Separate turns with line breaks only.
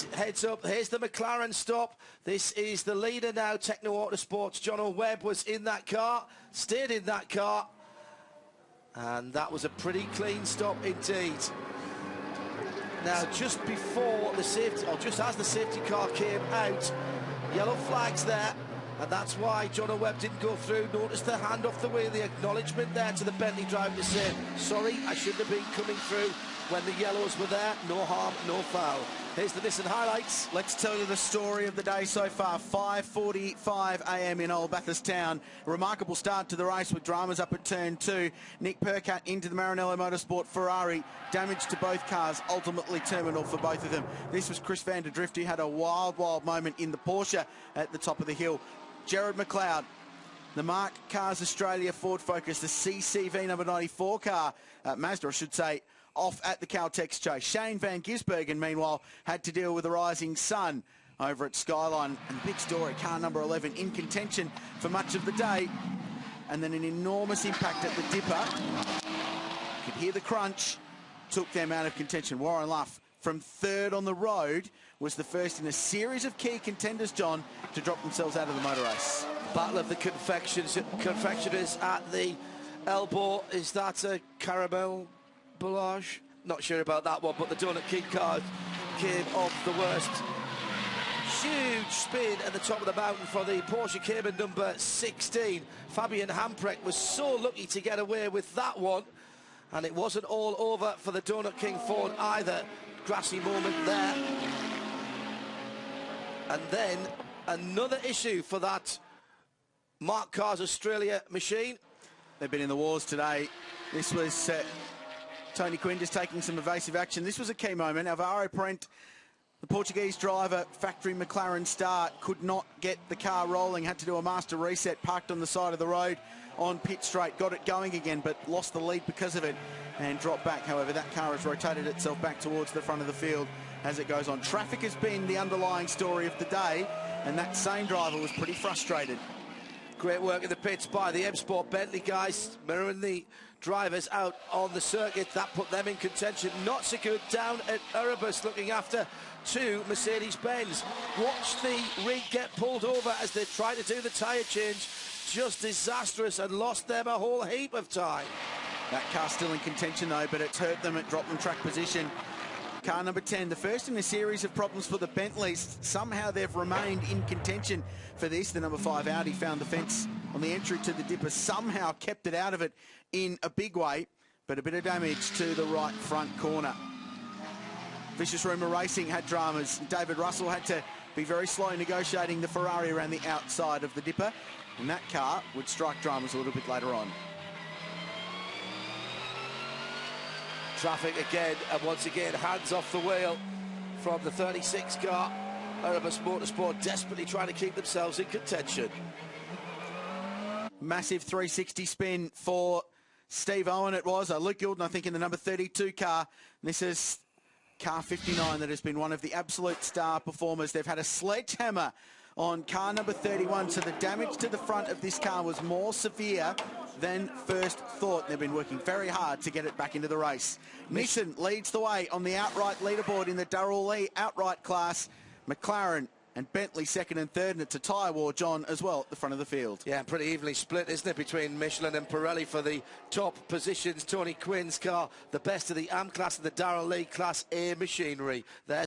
heads up. Here's the McLaren stop. This is the leader now, Techno Autosports. John Webb was in that car, stayed in that car, and that was a pretty clean stop indeed. Now, just before the safety, or just as the safety car came out, yellow flags there, and that's why John Webb didn't go through. Notice the hand off the wheel, the acknowledgement there to the Bentley driver to say, sorry, I shouldn't have been coming through when the yellows were there. No harm, no foul. Here's the Nissan highlights.
Let's tell you the story of the day so far. 5:45 a.m. in Old Bathurst town. Remarkable start to the race with dramas up at turn 2. Nick Percat into the Maranello Motorsport Ferrari. Damage to both cars, ultimately terminal for both of them. This was Chris van der Drift, who had a wild moment in the Porsche at the top of the hill. Jared McLeod, the Mark Cars Australia Ford Focus, the CCV number 94 car, Mazda I should say, off at the Caltex chase. Shane van Gisbergen, meanwhile, had to deal with the rising sun over at Skyline. And big story, car number 11 in contention for much of the day. And then an enormous impact at the dipper. You could hear the crunch, took them out of contention. Warren Luff, from third on the road, was the first in a series of key contenders, John, to drop themselves out of the motor race.
Battle of the confectioners at the elbow. Is that a caramel Boulage? Not sure about that one, but the Donut King car came off the worst. Huge spin at the top of the mountain for the Porsche Cayman number 16. Fabian Hamprecht was so lucky to get away with that one, and it wasn't all over for the Donut King Ford either. Grassy moment there. And then another issue for that Mark Cars Australia machine.
They've been in the wars today. This was Tony Quinn just taking some evasive action. This was a key moment. Alvaro Parente, the Portuguese driver, factory McLaren start, could not get the car rolling, had to do a master reset, parked on the side of the road on pit straight, got it going again, but lost the lead because of it and dropped back. However, that car has rotated itself back towards the front of the field as it goes on. Traffic has been the underlying story of the day, and that same driver was pretty frustrated.
Great work in the pits by the M Sport Bentley guys, mirroring the drivers out on the circuit. That put them in contention. Not so good down at Erebus, looking after two Mercedes-Benz. Watch the rig get pulled over as they try to do the tyre change. Just disastrous, and lost them a whole heap of time.
That car's still in contention though, but it's hurt them at drop and track position. Car number 10, the first in a series of problems for the Bentleys. Somehow they've remained in contention for this. The number 5 Audi found the fence on the entry to the dipper, somehow kept it out of it in a big way, but a bit of damage to the right front corner. Vicious Rumour Racing had dramas. David Russell had to be very slow negotiating the Ferrari around the outside of the dipper, and that car would strike dramas a little bit later on.
Traffic again, and once again, hands off the wheel from the 36 car. Erebus Motorsport desperately trying to keep themselves in contention.
Massive 360 spin for Steve Owen it was. Luke Gilden, I think, in the number 32 car. This is car 59 that has been one of the absolute star performers. They've had a sledgehammer on car number 31, so the damage to the front of this car was more severe than first thought. They've been working very hard to get it back into the race. Nissan leads the way on the outright leaderboard in the Darrell Lee outright class. McLaren and Bentley second and third, and it's a tyre war, John, as well at the front of the field.
Yeah, pretty evenly split, isn't it, between Michelin and Pirelli for the top positions. Tony Quinn's car, the best of the AM class and the Darrell Lee Class A machinery. There.